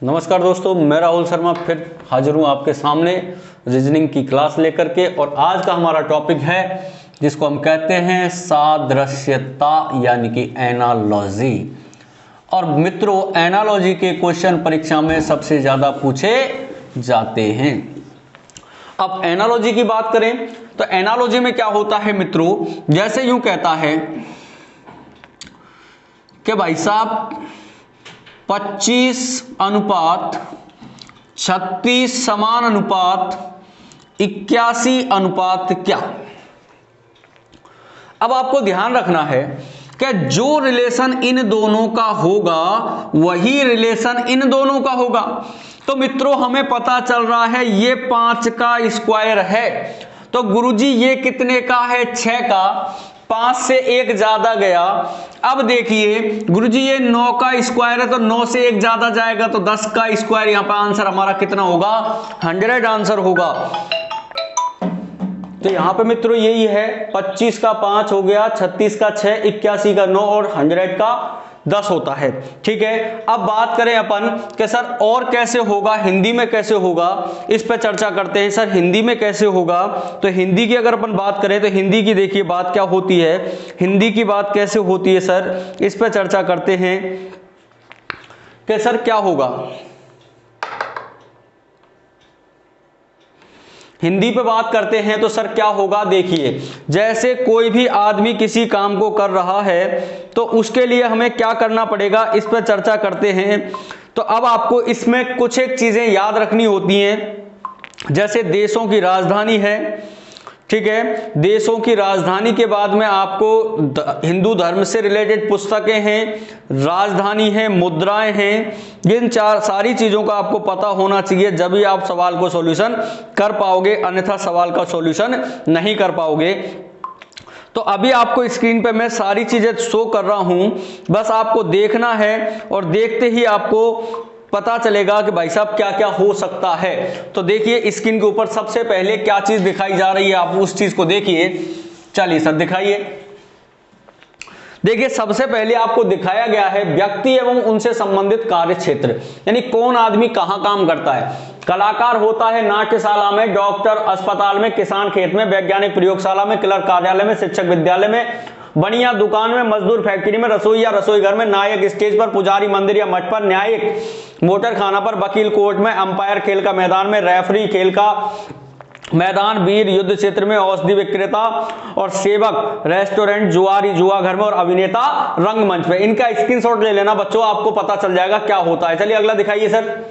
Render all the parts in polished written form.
नमस्कार दोस्तों, मैं राहुल शर्मा फिर हाजिर हूँ आपके सामने रीजनिंग की क्लास लेकर के। और आज का हमारा टॉपिक है जिसको हम कहते हैं सादृश्यता यानी कि एनालॉजी। और मित्रों, एनालॉजी के क्वेश्चन परीक्षा में सबसे ज़्यादा पूछे जाते हैं। अब एनालॉजी की बात करें तो एनालॉजी में क्या होता है मित्रों, जैसे यूं कहता है कि भाई साहब 25:36 समान अनुपात 81 क्या। अब आपको ध्यान रखना है कि जो रिलेशन इन दोनों का होगा वही रिलेशन इन दोनों का होगा। तो मित्रों हमें पता चल रहा है ये 5 का स्क्वायर है, तो गुरुजी ये कितने का है, 6 का। 5 से 1 ज्यादा गया। अब देखिए गुरुजी ये 9 का स्क्वायर है, तो 9 से 1 ज्यादा जाएगा तो 10 का स्क्वायर। यहां पर आंसर हमारा कितना होगा, 100 आंसर होगा। तो यहां पे मित्रों यही है, 25 का 5 हो गया, 36 का 6, 81 का 9 और 100 का 10 होता है। ठीक है, अब बात करें अपन कि सर और कैसे होगा, हिंदी में कैसे होगा, इस पर चर्चा करते हैं। सर हिंदी में कैसे होगा, तो हिंदी की अगर अपन बात करें तो हिंदी की देखिए बात क्या होती है, हिंदी की बात कैसे होती है सर, इस पर चर्चा करते हैं कि सर क्या होगा। हिंदी पे बात करते हैं तो सर क्या होगा, देखिए जैसे कोई भी आदमी किसी काम को कर रहा है तो उसके लिए हमें क्या करना पड़ेगा, इस पर चर्चा करते हैं। तो अब आपको इसमें कुछ एक चीजें याद रखनी होती हैं, जैसे देशों की राजधानी है, ठीक है, देशों की राजधानी के बाद में आपको हिंदू धर्म से रिलेटेड पुस्तकें हैं, राजधानी है, मुद्राएं हैं। इन सारी चीजों का आपको पता होना चाहिए, जब भी आप सवाल को सॉल्यूशन कर पाओगे, अन्यथा सवाल का सॉल्यूशन नहीं कर पाओगे। तो अभी आपको स्क्रीन पे मैं सारी चीजें शो कर रहा हूं, बस आपको देखना है और देखते ही आपको पता चलेगा कि भाई साहब क्या क्या हो सकता है। तो देखिए स्क्रीन के ऊपर सबसे पहले क्या चीज दिखाई जा रही है, आप उस चीज को देखिए। चलिए सर दिखाइए। देखिए सबसे पहले आपको दिखाया गया है व्यक्ति एवं उनसे संबंधित कार्य क्षेत्र, यानी कौन आदमी कहां काम करता है। कलाकार होता है नाट्यशाला में, डॉक्टर अस्पताल में, किसान खेत में, वैज्ञानिक प्रयोगशाला में, क्लर्क कार्यालय में, शिक्षक विद्यालय में, बनिया दुकान में, मजदूर फैक्ट्री में, रसोई या रसोई घर में, नायक स्टेज पर, पुजारी मंदिर या मठ पर, न्यायिक मोटर खाना पर, वकील कोर्ट में, अंपायर खेल का मैदान में, रेफरी खेल का मैदान, वीर युद्ध क्षेत्र में, औषधि विक्रेता और सेवक रेस्टोरेंट, जुआरी जुआ घर में और अभिनेता रंगमंच पे। इनका स्क्रीनशॉट ले लेना बच्चों, आपको पता चल जाएगा क्या होता है। चलिए अगला दिखाइए सर।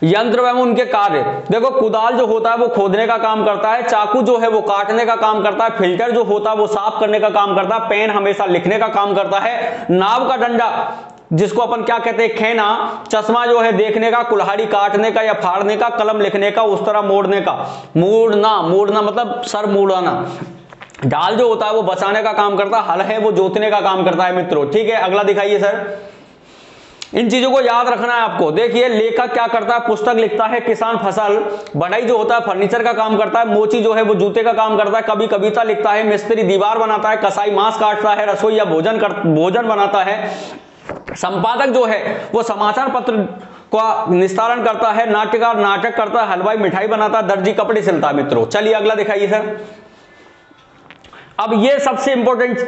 यंत्र एवं उनके कार्य, देखो कुदाल जो होता है वो खोदने का काम करता है, चाकू जो है वो काटने का काम करता है, फिल्टर जो होता है वो साफ करने का काम करता है, पेन हमेशा लिखने का काम करता है, नाव का डंडा जिसको अपन क्या कहते हैं, खेना, चश्मा जो है देखने का, कुल्हाड़ी काटने का या फाड़ने का, कलम लिखने का, उस तरह मोड़ने का, मोड़ना मतलब सर मोड़ना, डाल जो होता है वो बचाने का काम करता है, हल है वो जोतने का काम करता है मित्रों। ठीक है, अगला दिखाइए सर। इन चीजों को याद रखना है आपको। देखिए लेखक क्या करता है, पुस्तक लिखता है, किसान फसल, बढ़ई जो होता है फर्नीचर का काम करता है, मोची जो है वो जूते का काम करता है, कभी कविता लिखता है, मिस्त्री दीवार बनाता है, कसाई मांस काटता है, रसोई या भोजन बनाता है, संपादक जो है वो समाचार पत्र का निस्तारण करता है, नाट्यकार नाटक करता है, हलवाई मिठाई बनाता है, दर्जी कपड़े सिलता है मित्रों। चलिए अगला दिखाइए सर। अब ये सबसे इंपॉर्टेंट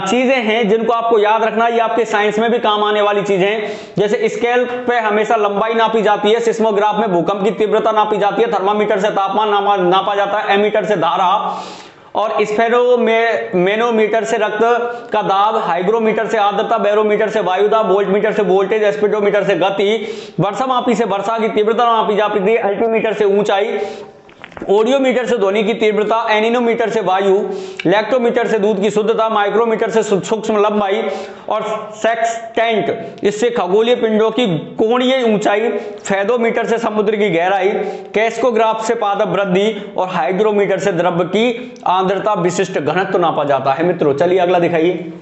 चीजें हैं जिनको आपको याद रखना, ये आपके साइंस में भी काम आने वाली चीजें हैं। जैसे स्केल पे हमेशा लंबाई नापी जाती है, सिस्मोग्राफ में भूकंप की तीव्रता नापी जाती है, थर्मामीटर से तापमान नापा जाता है, एमीटर से धारा और स्फेरोमेनोमीटर से रक्त का दाब, हाइग्रोमीटर से आर्द्रता, बैरोमीटर से वायु दाब, वोल्टमीटर से वोल्टेज, स्पीडोमीटर से गति, वर्षा मापी से वर्षा की तीव्रता मापी जाती है, अल्टीमीटर से ऊंचाई, ऑडियोमीटर से ध्वनि की तीव्रता, एनिनोमीटर से वायु, लैक्टोमीटर से दूध की शुद्धता, माइक्रोमीटर से सूक्ष्म लंबाई और सेक्सटेंट इससे खगोलीय पिंडों की कोणीय ऊंचाई, फेदोमीटर से समुद्र की गहराई, कैस्कोग्राफ से पादप वृद्धि और हाइग्रोमीटर से द्रव्य की आर्द्रता विशिष्ट घनत्व नापा जाता है मित्रों। चलिए अगला दिखाइए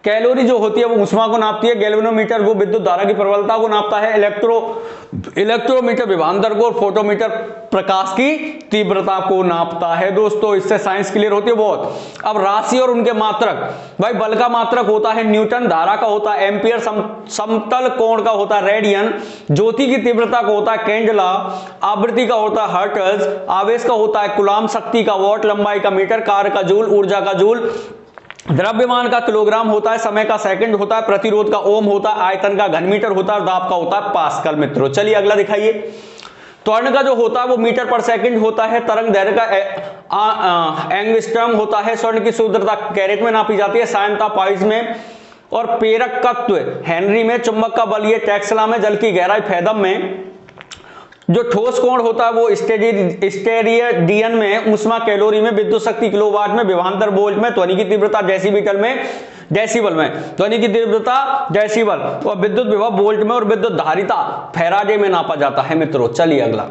कैलोरी जो होती है वो ऊष्मा को नापती है, गैल्वेनोमीटर वो विद्युत धारा की प्रबलता को नापता है, इलेक्ट्रोमीटर विभवांतर को, और फोटोमीटर प्रकाश की तीव्रता को नापता है। दोस्तों इससे साइंस क्लियर होती है बहुत। अब राशि और उनके मात्रक, भाई बल का मात्रक होता है न्यूटन, धारा का होता है एम्पियर, समतल कोण का होता है रेडियन, ज्योति की तीव्रता का होता है कैंडला, आवृत्ति का होता है हर्ट्ज, आवेश का होता है कूलॉम, शक्ति का वॉट, लंबाई का मीटर, कार्य का जूल, ऊर्जा का जूल, द्रव्यमान का किलोग्राम होता है, समय का सेकंड होता है, प्रतिरोध का ओम होता है, आयतन का घनमीटर होता है और दाब का होता है पास्कल। मित्रों चलिए अगला दिखाइए। त्वरण का जो होता है वो मीटर पर सेकंड होता है, तरंग दैर्घ्य का एंगस्ट्रम होता है, स्वर्ण की शुद्धता कैरेट में नापी जाती है, सायनता पाइज में, और प्रेरकत्व हेनरी में, चुंबक का बल ये टेस्ला में, जल की गहराई फेदम में, जो ठोस कोण होता है वो स्टेरियडियन में, ऊष्मा कैलोरी में, विद्युत शक्ति किलोवाट में, विभवांतर वोल्ट में, ध्वनि की तीव्रता डेसीबल में, ध्वनि की तीव्रता डेसीबल, और विद्युत विभव वोल्ट में, और विद्युत धारिता फैराडे में नापा जाता है। मित्रों चलिए अगला।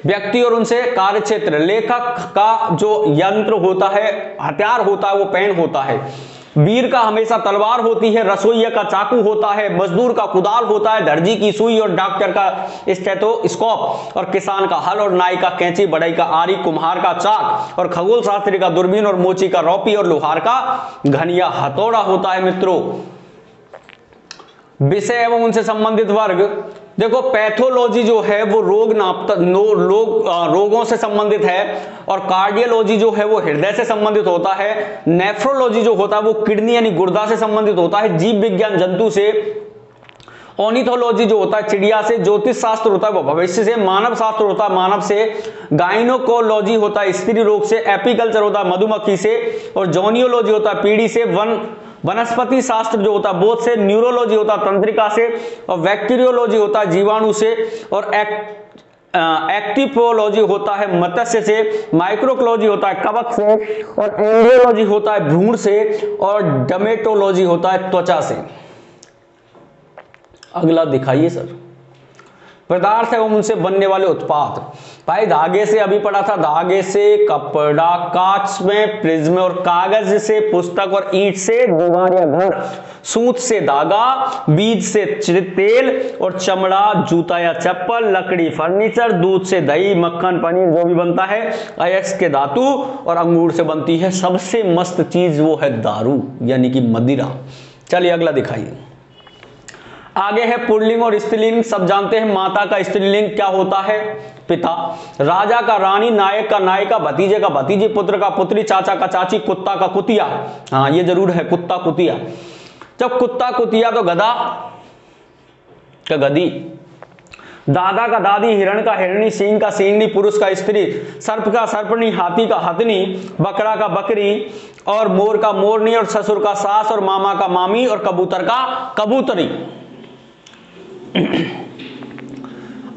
व्यक्ति और उनसे कार्य क्षेत्र, लेखक का जो यंत्र होता है, हथियार होता है वो पेन होता है, वीर का हमेशा तलवार होती है, रसोइया का चाकू होता है, मजदूर का कुदाल होता है, दर्जी की सुई और डॉक्टर का स्टेथोस्कोप, और किसान का हल और नाई का कैंची, बढ़ई का आरी, कुम्हार का चाक, और खगोल शास्त्री का दूरबीन, और मोची का रौपी, और लोहार का घनिया हथौड़ा होता है। मित्रों विषय एवं उनसे संबंधित वर्ग, देखो पैथोलॉजी जो है वो रोगों से संबंधित है, और कार्डियोलॉजी जो है वो हृदय से संबंधित होता है, नेफ्रोलॉजी जो होता है वो किडनी यानी गुर्दा से संबंधित होता है, जीव विज्ञान जंतु से, ऑर्निथोलॉजी जो होता है चिड़िया से, ज्योतिष शास्त्र होता है वो भविष्य से, मानव शास्त्र होता है मानव से, गाइनोकोलॉजी होता है स्त्री रोग से, एपीकल्चर होता है मधुमक्खी से, और जोनियोलॉजी होता है पीढ़ी से, वनस्पति शास्त्र जो होता है बोध से, न्यूरोलॉजी होता है तंत्रिका से, और बैक्टीरियोलॉजी होता है जीवाणु से, और एक्टिपोलॉजी होता है मत्स्य से, माइक्रोकोलॉजी होता है कवक से, और एंब्रियोलॉजी होता है भ्रूण से, और डर्मेटोलॉजी होता है त्वचा से। अगला दिखाइए सर। पदार्थ एवं उनसे बनने वाले उत्पाद, भाई धागे से अभी पढ़ा था, धागे से कपड़ा, कांच में प्रिज्म, और कागज से पुस्तक, और ईंट से दीवार या घर, सूत से धागा, बीज से तेल, और चमड़ा जूता या चप्पल, लकड़ी फर्नीचर, दूध से दही मक्खन पनीर जो भी बनता है, अयस्क के धातु, और अंगूर से बनती है सबसे मस्त चीज वो है दारू यानी कि मदिरा। चलिए अगला दिखाइए। आगे है पुल्लिंग और स्त्रीलिंग, सब जानते हैं। माता का स्त्रीलिंग क्या होता है? पिता। राजा का रानी, नायक का नायिका, भतीजे का भतीजी, पुत्र का पुत्री, चाचा का चाची, कुत्ता का कुतिया। हाँ ये जरूर है कुत्ता कुतिया। जब कुत्ता कुतिया तो गधा का गधी, दादा का दादी, हिरण का हिरणी, सींग का सींगनी, पुरुष का स्त्री, सर्प का सर्पणी, हाथी का हथनी, बकरा का बकरी, और मोर का मोरनी, और ससुर का सास, और मामा का मामी, और कबूतर का कबूतरी।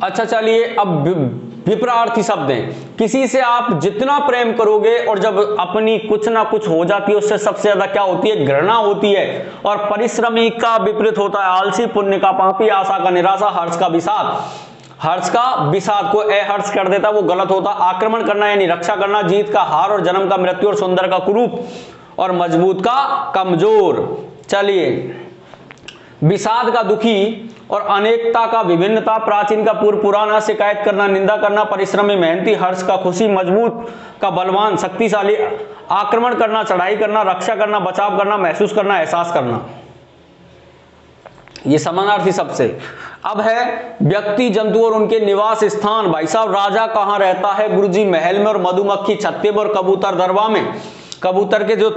अच्छा चलिए अब विपरार्थी शब्द हैं। किसी से आप जितना प्रेम करोगे और जब अपनी कुछ ना कुछ हो जाती है उससे सबसे ज्यादा क्या होती है? घृणा होती है। और परिश्रमी का विपरीत होता है आलसी, पुण्य का पापी, आशा का निराशा, हर्ष का विषाद। हर्ष का विषाद को अहर्ष कर देता वो गलत होता। आक्रमण करना यानी रक्षा करना, जीत का हार, और जन्म का मृत्यु, और सुंदर का कुरूप, और मजबूत का कमजोर। चलिए विषाद का दुखी, और अनेकता का विभिन्नता, प्राचीन का पूर्व पुराना, शिकायत करना, निंदा करना, परिश्रमी मेहनती, हर्ष का खुशी, मजबूत का बलवान शक्तिशाली, आक्रमण करना चढ़ाई करना, रक्षा करना बचाव करना, महसूस करना एहसास करना। ये समानार्थी सबसे। अब है व्यक्ति जंतु और उनके निवास स्थान। भाई साहब राजा कहाँ रहता है? गुरुजी महल में, और मधुमक्खी छत्ते में, और कबूतर दरबा में। कबूतर के जो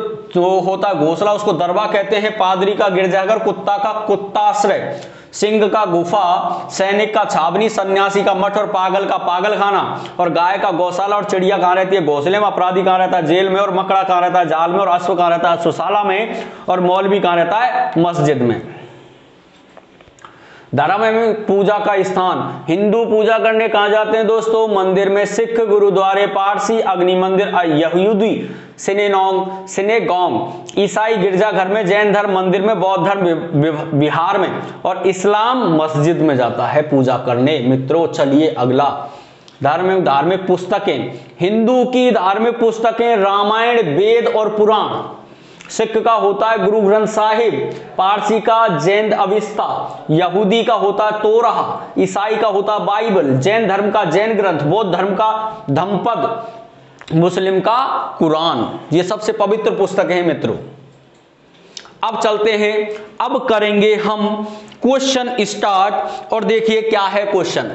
होता है घोंसला उसको दरबा कहते हैं। पादरी का गिरजाघर, कुत्ता का कुत्ताश्रय, सिंह का गुफा, सैनिक का छावनी, सन्यासी का मठ, और पागल का पागल खाना, और गाय का गौशाला, और चिड़िया कहाँ रहती है? घोंसले में। अपराधी कहाँ रहता है? जेल में। और मकड़ा कहाँ रहता है? जाल में। और अश्व कहाँ रहता है? अश्वशाला में। और मौलवी कहाँ रहता है? मस्जिद में। धर्म में पूजा का स्थान। हिंदू पूजा करने कहाँ जाते हैं दोस्तों? मंदिर में। सिख गुरुद्वारे, पारसी अग्नि मंदिर, यहूदी सिनेगॉग, ईसाई गिरजाघर में, जैन धर्म मंदिर में, बौद्ध धर्म विहार में, और इस्लाम मस्जिद में जाता है पूजा करने। मित्रों चलिए अगला। धार्मिक पुस्तकें। हिंदू की धार्मिक पुस्तकें रामायण, वेद और पुराण। सिख का होता है गुरु ग्रंथ साहिब, पारसी का जैन अविस्ता, यहूदी का होता है तोराह, ईसाई का होता है बाइबल, जैन धर्म का जैन ग्रंथ, बौद्ध धर्म का धम्मपद, मुस्लिम का कुरान। ये सबसे पवित्र पुस्तक है मित्रों। अब चलते हैं, अब करेंगे हम क्वेश्चन स्टार्ट। और देखिए क्या है क्वेश्चन।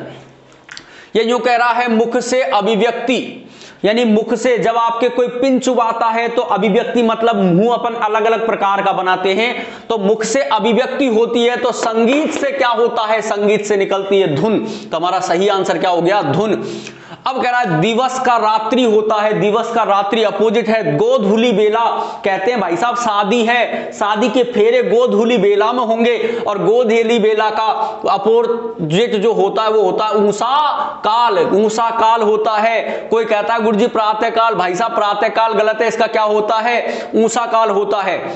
ये यूं कह रहा है मुख से अभिव्यक्ति, यानी मुख से जब आपके कोई पिन चुबाता है तो अभिव्यक्ति मतलब मुंह अपन अलग अलग प्रकार का बनाते हैं, तो मुख से अभिव्यक्ति होती है। तो संगीत से क्या होता है, संगीत से निकलती है धुन। तो हमारा सही आंसर क्या हो गया, धुन। अब कह रहा है दिवस का रात्रि होता है, दिवस का रात्रि अपोजिट है गोधूली बेला। कहते हैं भाई साहब शादी है, शादी के फेरे गोधूली बेला में होंगे, और गोधूली बेला का अपोजिट जो होता है वो होता है ऊषा काल, ऊषा काल होता है। कोई कहता है गुरुजी प्रातः काल, भाई साहब प्रातः काल गलत है, इसका क्या होता है, ऊषा काल होता है।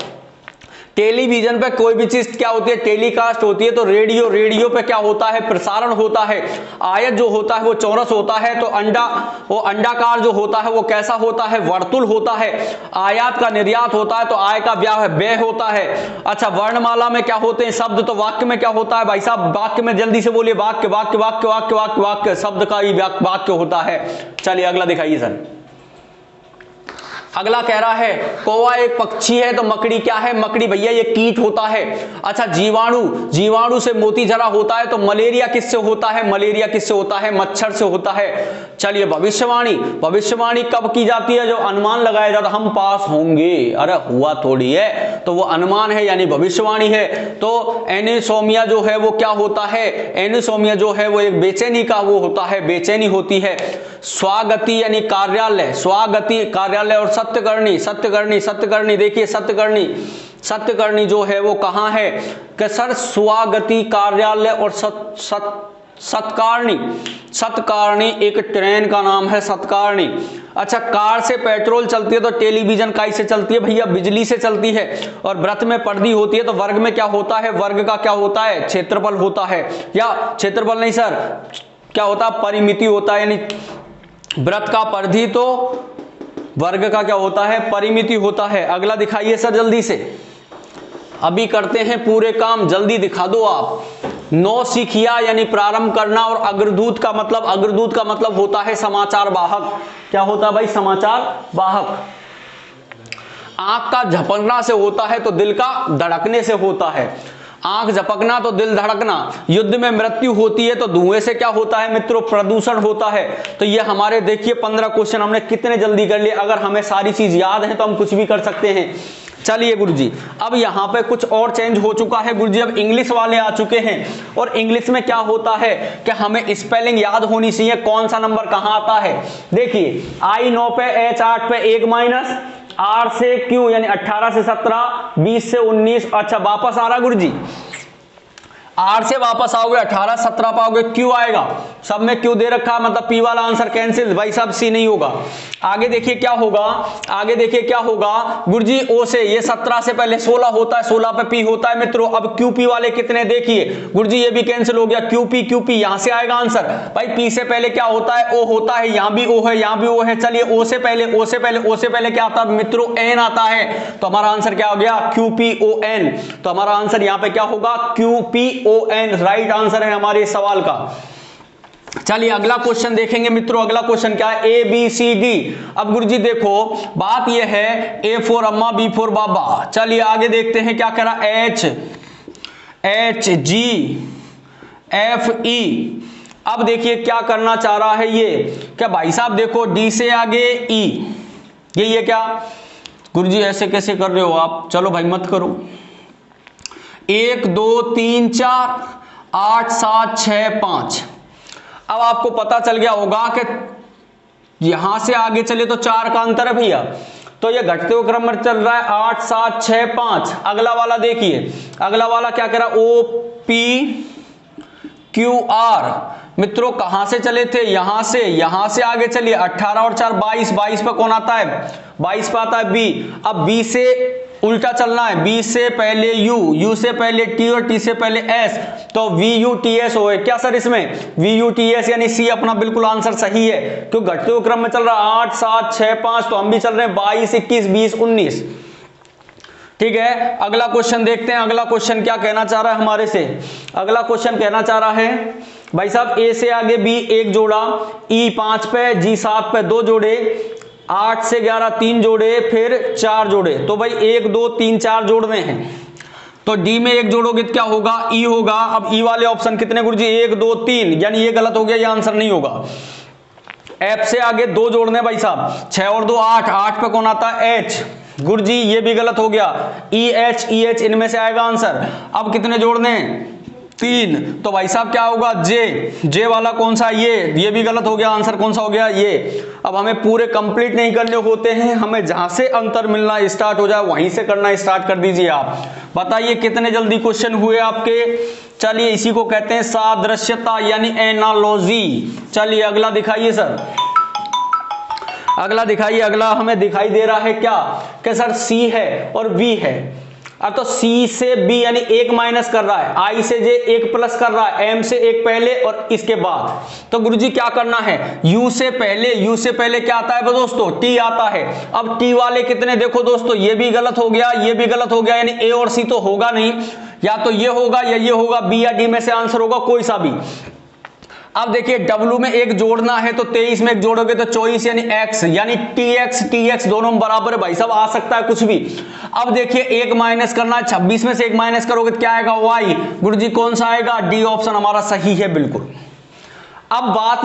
टेलीविजन पे कोई भी चीज क्या होती है, टेलीकास्ट होती है। तो रेडियो, रेडियो पे क्या होता है, प्रसारण होता है। आयत जो होता है वो चौरस होता है, तो अंडा, वो अंडाकार जो होता है वो कैसा होता है, वर्तुल होता है। आयात का निर्यात होता है, तो आय का व्यय होता है। अच्छा, वर्णमाला में क्या होते हैं शब्द, तो वाक्य में क्या होता है भाई साहब, वाक्य में जल्दी से बोलिए, वाक्य वाक्य वाक्य वाक्य वाक्य वाक्य, शब्द का ही वाक्य होता है। चलिए अगला दिखाइए सर। अगला कह रहा है कौवा एक पक्षी है, तो मकड़ी क्या है, मकड़ी भैया ये कीट होता है। अच्छा, जीवाणु, जीवाणु से मोती जरा होता है, तो मलेरिया किससे होता है, मलेरिया किससे होता है, मच्छर से होता है। चलिए भविष्यवाणी, भविष्यवाणी कब की जाती है, जो अनुमान लगाया जाता है हम पास होंगे, अरे हुआ थोड़ी है, तो वो अनुमान है यानी भविष्यवाणी है। तो एनिसोमिया जो है वो क्या होता है, एनिसोमिया जो है वो एक बेचैनी का वो होता है, बेचैनी होती है। स्वागति यानी कार्यालय, स्वागति कार्यालय। और सत्यकर्णी, सत्यकर्णी, सत्यकर्णी देखिए सत्यकर्णी, सत्यकर्णी जो है वो कहाँ है कि सर स्वागति कार्यालय। और सत्कारणी, सत्कारणी एक ट्रेन का नाम है सत्कारणी। अच्छा, कार से पेट्रोल चलती है, तो टेलीविजन काई से चलती है भैया, बिजली से चलती है। और व्रत में पर्दी होती है, तो वर्ग में क्या होता है, वर्ग का क्या होता है, क्षेत्रफल होता है, या क्षेत्रफल नहीं सर, क्या होता है, परिमिति होता है। यानी व्रत का परिधि, तो वर्ग का क्या होता है, परिमिति होता है। अगला दिखाइए सर जल्दी से, अभी करते हैं पूरे काम, जल्दी दिखा दो आप। नौसिखिया यानी प्रारंभ करना, और अग्रदूत का मतलब, अग्रदूत का मतलब होता है समाचार वाहक। क्या होता है भाई, समाचार वाहक। आंख का झपकना से होता है, तो दिल का धड़कने से होता है। आंख झपकना तो दिल धड़कना। युद्ध में मृत्यु होती है, तो धुएं से क्या होता है मित्रों, प्रदूषण होता है। तो ये हमारे देखिए 15 क्वेश्चन हमने कितने जल्दी कर लिए। अगर हमें सारी चीज याद है तो हम कुछ भी कर सकते हैं। चलिए गुरुजी, अब यहाँ पे कुछ और चेंज हो चुका है गुरुजी, अब इंग्लिश वाले आ चुके हैं। और इंग्लिश में क्या होता है कि हमें स्पेलिंग याद होनी चाहिए, कौन सा नंबर कहाँ आता है। देखिए I 9 पे, H 8 पे 1 माइनस, R से Q यानी 18 से 17, 20 से 19। अच्छा वापस आ रहा गुरुजी, R से वापस आओगे 18 17 पाओगे, Q आएगा, सब में Q दे रखा है, मतलब P वाला आंसर कैंसिल भाई साहब, C नहीं होगा। आगे देखिए क्या होगा, आगे देखिए क्या होगा गुरुजी, O से ये 17 से पहले 16 होता है, 16 पे P होता है मित्रों। अब QP वाले कितने देखिए गुरुजी, ये भी कैंसिल हो गया, QP QP यहां से आएगा आंसर भाई। P से पहले क्या होता है, O होता है, यहां भी O है, यहां भी O है। चलिए O से पहले, O से पहले, O से पहले क्या आता है मित्रों, N आता है, तो हमारा आंसर क्या हो गया, QPON। तो हमारा आंसर यहां पे क्या होगा, QPON राइट आंसर है हमारे इस सवाल का। चलिए अगला क्वेश्चन देखेंगे मित्रों। अगला क्वेश्चन क्या है, ABCD। अब गुरुजी देखो बात यह है, A फॉर अम्मा, B फॉर बाबा। चलिए आगे देखते हैं क्या कह रहा, HGFE। अब देखिए क्या करना चाह रहा है ये, क्या भाई साहब देखो D से आगे E, ये क्या गुरुजी ऐसे कैसे कर रहे हो आप, चलो भाई मत करो। 1 2 3 4 8 7 6 5। अब आपको पता चल गया होगा कि यहां से आगे चले तो 4 का अंतर है भैया, तो ये घटते हुए क्रम में चल रहा है 8 7 6 5। अगला वाला देखिए, अगला वाला क्या कह रहा है, OPQR। मित्रों कहां से चले थे, यहां से आगे चलिए, 18 और 4 22, 22 पे कौन आता है, 22 पे आता है B। अब B से उल्टा चलना है, B से पहले U, U से पहले T और T से पहले S, तो VUTS हो क्या सर इसमें, VUTS यानी C अपना बिल्कुल आंसर सही है, क्यों घटते हुए क्रम में चल रहा है 8 7 6 5, तो हम भी चल रहे हैं 22 21 20 19। ठीक है, अगला क्वेश्चन देखते हैं। अगला क्वेश्चन क्या कहना चाह रहा है हमारे से? अगला क्वेश्चन कहना चाह रहा है भाई साहब ए से आगे बी 1 जोड़ा, ई 5 पे, जी 7 पे 2 जोड़े, 8 से 11 3 जोड़े, फिर 4 जोड़े। तो भाई 1 2 3 4 जोड़ने हैं, तो डी में 1 जोड़ोगे तो क्या होगा? ई होगा। अब ई वाले ऑप्शन कितने गुरुजी? 1 2 3, यानी ये गलत हो गया, ये आंसर नहीं होगा। एफ से आगे 2 जोड़ने भाई साहब, 6 और 2 8, 8 पे कौन आता है? एच। गुरुजी ये भी गलत हो गया, ई एच इनमें से आएगा आंसर। अब कितने जोड़ने हैं? 3। तो भाई साहब क्या होगा? जे वाला कौन सा? ये भी गलत हो गया, आंसर कौन सा हो गया? ये। अब हमें पूरे कंप्लीट नहीं करने होते हैं, हमें जहां से अंतर मिलना स्टार्ट हो जाए वहीं से करना स्टार्ट कर दीजिए। आप बताइए कितने जल्दी क्वेश्चन हुए आपके। चलिए इसी को कहते हैं सादृश्यता यानी एनालॉजी। चलिए अगला दिखाइए सर, अगला दिखाइए। अगला हमें दिखाई दे रहा है क्या कि सर सी है और बी है। अब तो सी से बी यानी 1 माइनस कर रहा है, आई से जे 1 प्लस कर रहा है, एम से 1 पहले और इसके बाद। तो गुरुजी क्या करना है? यू से पहले क्या आता है दोस्तों? टी आता है। अब टी वाले कितने? देखो दोस्तों ये भी गलत हो गया, ये भी गलत हो गया, यानी ए और सी तो होगा नहीं, या तो ये होगा या ये होगा, बी या डी में से आंसर होगा कोई सा भी। अब देखिए डब्ल्यू में 1 जोड़ना है तो 23 में 1 जोड़ोगे तो 24 यानी एक्स, यानी टी एक्स दोनों बराबर है भाई साहब, आ सकता है कुछ भी। अब देखिए 1 माइनस करना है, 26 में से 1 माइनस करोगे तो क्या आएगा? वाई। गुरुजी कौन सा आएगा? डी ऑप्शन हमारा सही है बिल्कुल। अब बात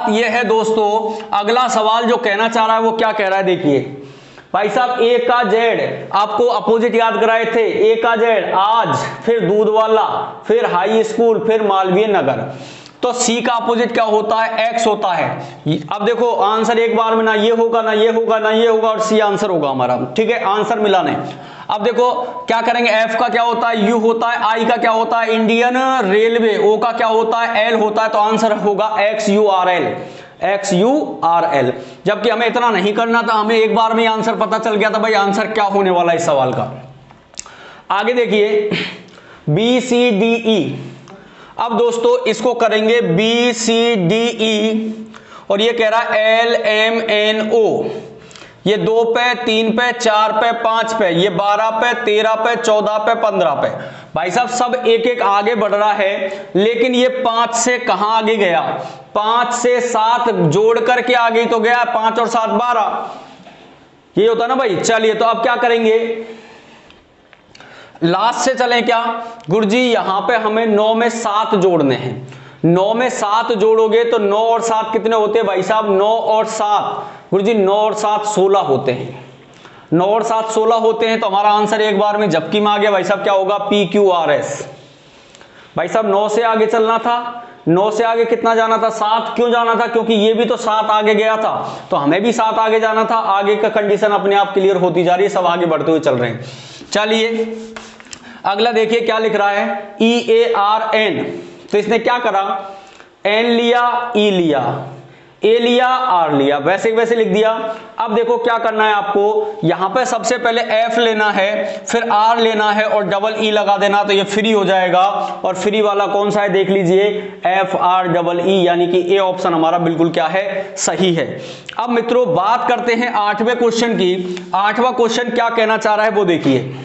यह है दोस्तों, अगला सवाल जो कहना चाह रहा है वो क्या कह रहा है? देखिए भाई साहब ए का जेड आपको अपोजिट याद कराए थे, ए का जेड आज, फिर दूध वाला, फिर हाई स्कूल, फिर मालवीय नगर। तो सी का अपोजिट क्या होता है? एक्स होता है। अब देखो आंसर एक बार में ना ये होगा ना ये होगा ना ये होगा, और सी आंसर होगा हमारा। ठीक है, आंसर मिलाने। अब देखो क्या करेंगे, एफ का क्या होता है? यू होता है। आई का क्या होता है? Indian railway. ओ का क्या होता है? एल होता है। तो आंसर होगा XURL, XURL। जबकि हमें इतना नहीं करना था, हमें एक बार में आंसर पता चल गया था भाई आंसर क्या होने वाला है इस सवाल का। आगे देखिए BCDE। अब दोस्तों इसको करेंगे BCDE, और ये कह रहा है LMNO। ये 2 पे, 3 पे, 4 पे, 5 पे, ये 12 पे, 13 पे, 14 पे, 15 पे। भाई साहब सब एक एक आगे बढ़ रहा है, लेकिन ये 5 से कहां आगे गया? 5 से 7 जोड़ करके आगे तो गया, 5 और 7 12, ये होता ना भाई। चलिए तो अब क्या करेंगे? लास्ट से चलें क्या गुरुजी? यहां पे हमें 9 में 7 जोड़ने हैं। 9 में 7 जोड़ोगे तो 9 और 7 कितने होते हैं भाई साहब? 9 और 7 गुरुजी 9 और 7 16 होते हैं। 9 और 7 16 होते हैं। तो हमारा आंसर एक बार में झपकी में आ गया भाई साहब, क्या होगा? PQRS। भाई साहब 9 से आगे चलना था, 9 से आगे कितना जाना था? 7 क्यों जाना था? क्योंकि ये भी तो 7 आगे गया था, तो हमें भी 7 आगे जाना था। आगे का कंडीशन अपने आप क्लियर होती जा रही है, सब आगे बढ़ते हुए चल रहे हैं। चलिए अगला देखिए क्या लिख रहा है, EARN। तो इसने क्या करा? N लिया, E लिया, A लिया, R लिया, वैसे वैसे लिख दिया। अब देखो क्या करना है आपको, यहां पे सबसे पहले F लेना है, फिर R लेना है और डबल E लगा देना, तो ये फ्री हो जाएगा। और फ्री वाला कौन सा है देख लीजिए, FREE, यानी कि A ऑप्शन हमारा बिल्कुल क्या है? सही है। अब मित्रों बात करते हैं 8वें क्वेश्चन की। 8वां क्वेश्चन क्या कहना चाह रहा है वो देखिए।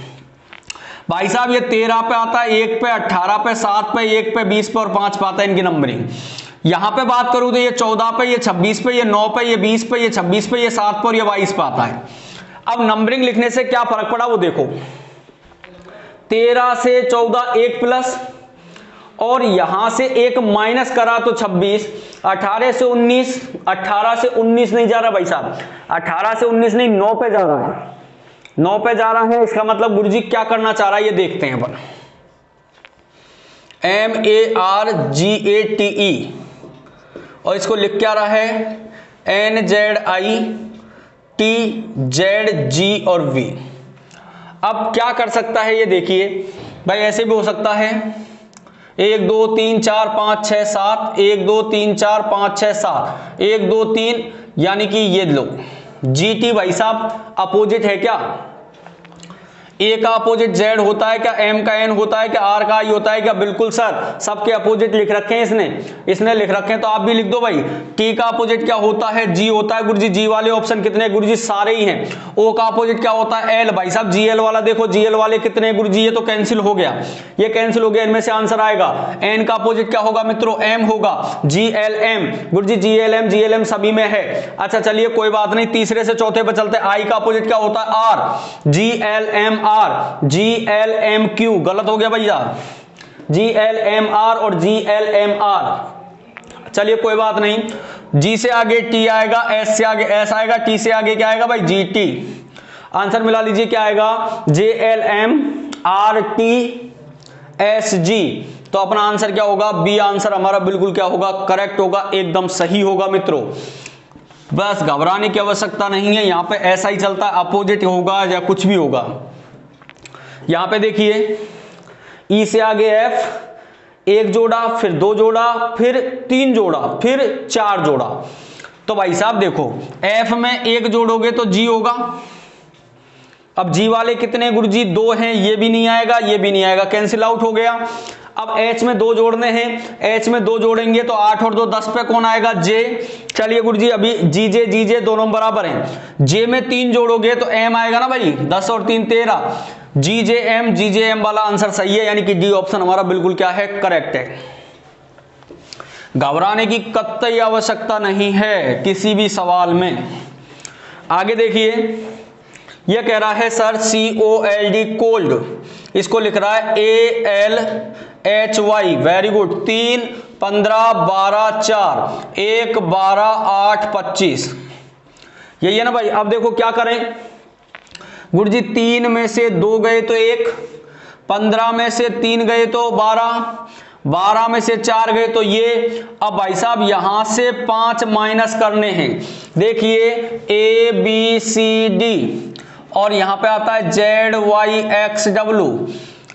भाई साहब ये 13 पे आता है, 1 पे, 18 पे, 7 पे, 1 पे, 20 पे और 5 पे आता है इनकी नंबरिंग। यहां पे बात करूं तो ये 14 पे, ये 26 पे, ये 9 पे, ये 20 पे, ये 26 पे, ये 7 पे और ये 22 पे आता है। अब नंबरिंग लिखने से क्या फर्क पड़ा वो देखो, 13 से 14 1 प्लस, और यहां से 1 माइनस करा तो 26, 18 से 19, 18 से 19 नहीं जा रहा भाई साहब, 18 से 19 नहीं, 9 पे जा रहा है, 9 पे जा रहा है। इसका मतलब गुरुजी क्या करना चाह रहा है ये देखते हैं अपन। MARGATE, और इसको लिख क्या रहा है? NZITZG और V। अब क्या कर सकता है ये देखिए भाई, ऐसे भी हो सकता है 1 2 3 4 5 6 7, 1 2 3 4 5 6 7, 1 2 3, यानी कि ये लो GT भाई साहब अपोजिट है क्या? ए का अपोजिट जेड होता है क्या, एम का एन होता है क्या, आर का आई होता है क्या? बिल्कुल सर, सबके अपोजिट लिख रखे हैं इसने लिख रखे हैं, तो आप भी लिख दो भाई। टी का अपोजिट क्या होता है, जी होता है गुरुजी। जी वाले ऑप्शन कितने गुरुजी? सारे ही हैं। ओ का अपोजिट क्या होता है, एल। भाई साहब जीएल वाला देखो, जीएल वाले कितने गुरुजी? ये तो कैंसिल हो गया, ये कैंसिल हो गया, इनमें से आंसर आएगा। एन का अपोजिट क्या होगा मित्रों? एम होगा। जीएलएम गुरुजी, जीएलएम सभी में है। अच्छा चलिए कोई बात नहीं, तीसरे से चौथे पे चलते। आई का अपोजिट क्या होता है? आर। जीएलएमआर, जीएलएमक्यू गलत हो गया भैया, जीएलएमआर और जीएलएमआर। चलिए कोई बात नहीं, जी से आगे टी आएगा, एस से आगे एस आएगा, टी से आगे क्या आएगा भाई? जीटी। आंसर मिला लीजिए क्या आएगा? JLMRTSG। तो अपना आंसर क्या होगा? बी आंसर हमारा बिल्कुल क्या होगा? करेक्ट होगा, एकदम सही होगा मित्रों। बस घबराने की आवश्यकता नहीं है, यहां पे ऐसा ही चलता है, अपोजिट होगा या कुछ भी होगा। यहां पे देखिए, ई से आगे एफ, एक जोड़ा, फिर दो जोड़ा, फिर तीन जोड़ा, फिर चार जोड़ा। तो भाई साहब देखो, एफ में एक जोड़ोगे तो जी होगा। अब जी वाले कितने गुरुजी? दो हैं, ये भी नहीं आएगा, ये भी नहीं आएगा, कैंसिल आउट हो गया। अब एच में दो जोड़ने हैं, एच में दो जोड़ेंगे तो 8 और 2 10 पे कौन आएगा? जे। चलिए गुरुजी अभी जीजे दोनों बराबर हैं। जे में 3 जोड़ोगे तो एम आएगा ना भाई, 10 और 3 13। जीजेएम वाला आंसर सही है, यानी कि डी ऑप्शन हमारा बिल्कुल क्या है? करेक्ट है। घबराने की कतई आवश्यकता नहीं है किसी भी सवाल में। आगे देखिए, यह कह रहा है सर COLD कोल्ड, इसको लिख रहा है ALHY। Very good. 3 15 12 4 1 12 8 25, यही है ना भाई। अब देखो क्या करें गुरुजी, 3 में से 2 गए तो 1, 15 में से 3 गए तो 12, 12 में से 4 गए तो ये। अब भाई साहब यहां से 5 माइनस करने हैं। देखिए ABCD और यहां पे आता है ZYXW।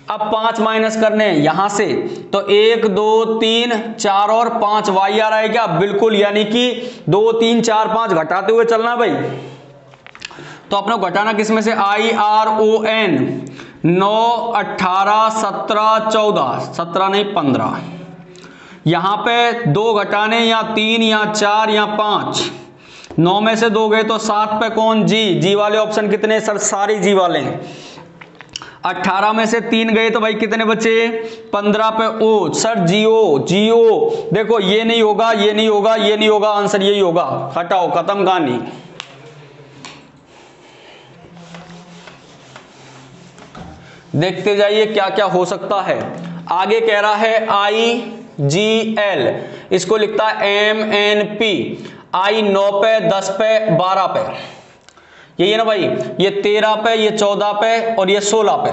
अब 5 माइनस करने हैं यहां से, तो 1 2 3 4 और 5 वाई आ रहा है क्या? बिल्कुल, यानी कि 2 3 4 5 घटाते हुए चलना भाई। तो अपना घटाना किसमें से? IRON। 9 18 17 14, 17 नहीं 15। यहां पे 2 घटाने, या 3 या 4 या 5। 9 में से 2 गए तो 7 पे कौन? जी वाले ऑप्शन कितने सर? सारे जी वाले हैं। 18 में से 3 गए तो भाई कितने बचे? 15 पे ओ सर, जियो। देखो ये नहीं होगा, ये नहीं होगा, ये नहीं होगा, आंसर यही होगा। हटाओ, खत्म कहानी। देखते जाइए क्या क्या हो सकता है। आगे कह रहा है IGL, इसको लिखता है MNP। आई 9 पे 10 पे 12 पे, यही है ना भाई। ये 13 पे, ये 14 पे और ये 16 पे।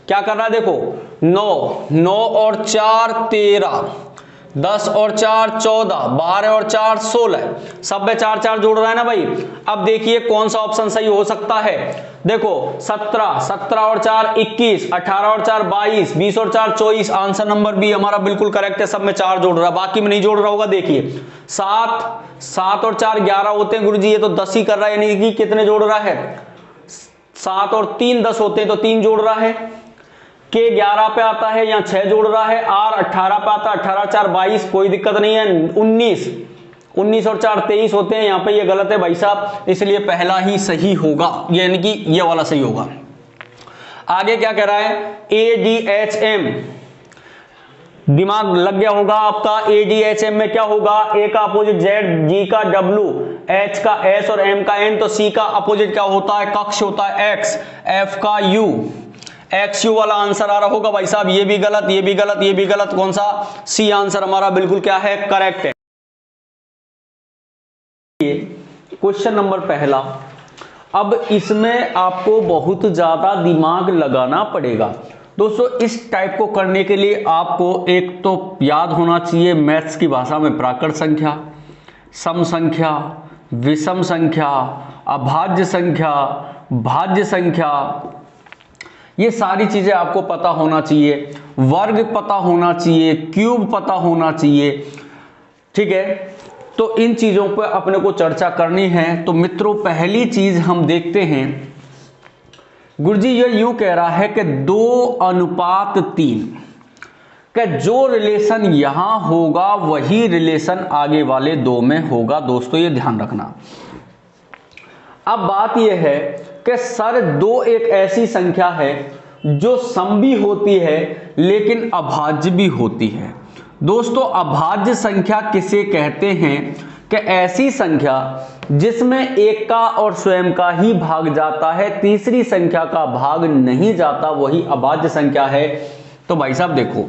क्या कर रहा है देखो, 9 और 4 13, 10 और 4 14, 12 और 4 16, सब में 4 4 जोड़ रहा है ना भाई। अब देखिए कौन सा ऑप्शन सही हो सकता है। देखो 17 और 4 21, 18 और 4 22, 20 और 4 24। आंसर नंबर बी हमारा बिल्कुल करेक्ट है, सब में 4 जोड़ रहा है, बाकी में नहीं जोड़ रहा होगा। देखिए 7 और 4 11 होते हैं गुरुजी, ये तो 10 ही कर रहा है, यानी कि कितने जोड़ रहा है? 7 और 3 10 होते हैं, तो 3 जोड़ रहा है। के 11 पे आता है, यहाँ 6 जोड़ रहा है। आर 18 पे आता है, 18 4 22, कोई दिक्कत नहीं है। 19 और 4 23 होते हैं, यहाँ पे ये गलत है भाई साहब, इसलिए पहला ही सही होगा, यानी कि ये वाला सही होगा। आगे क्या कह रहा है? ADHM, दिमाग लग गया होगा आपका। ADHM में क्या होगा? A का अपोजिट Z, G का W, H का S और M का N। तो C का अपोजिट क्या होता है? कक्ष होता है X, F का U, XU वाला आंसर आ रहा होगा भाई साहब। ये भी गलत, ये भी गलत, ये भी गलत, कौन सा? C आंसर हमारा बिल्कुल क्या है? करेक्ट है। क्वेश्चन नंबर पहला, अब इसमें आपको बहुत ज्यादा दिमाग लगाना पड़ेगा दोस्तों। इस टाइप को करने के लिए आपको एक तो याद होना चाहिए मैथ्स की भाषा में प्राकृत संख्या, सम संख्या, विषम संख्या, अभाज्य संख्या, भाज्य संख्या, ये सारी चीजें आपको पता होना चाहिए। वर्ग पता होना चाहिए, क्यूब पता होना चाहिए, ठीक है। तो इन चीजों पर अपने को चर्चा करनी है। तो मित्रों पहली चीज हम देखते हैं गुरुजी ये यूं कह रहा है कि 2:3 कि जो रिलेशन यहां होगा वही रिलेशन आगे वाले दो में होगा। दोस्तों ये ध्यान रखना। अब बात यह है कि सर 2 एक ऐसी संख्या है जो सम भी होती है लेकिन अभाज्य भी होती है। दोस्तों अभाज्य संख्या किसे कहते हैं कि ऐसी संख्या जिसमें एक का और स्वयं का ही भाग जाता है, तीसरी संख्या का भाग नहीं जाता, वही अभाज्य संख्या है। तो भाई साहब देखो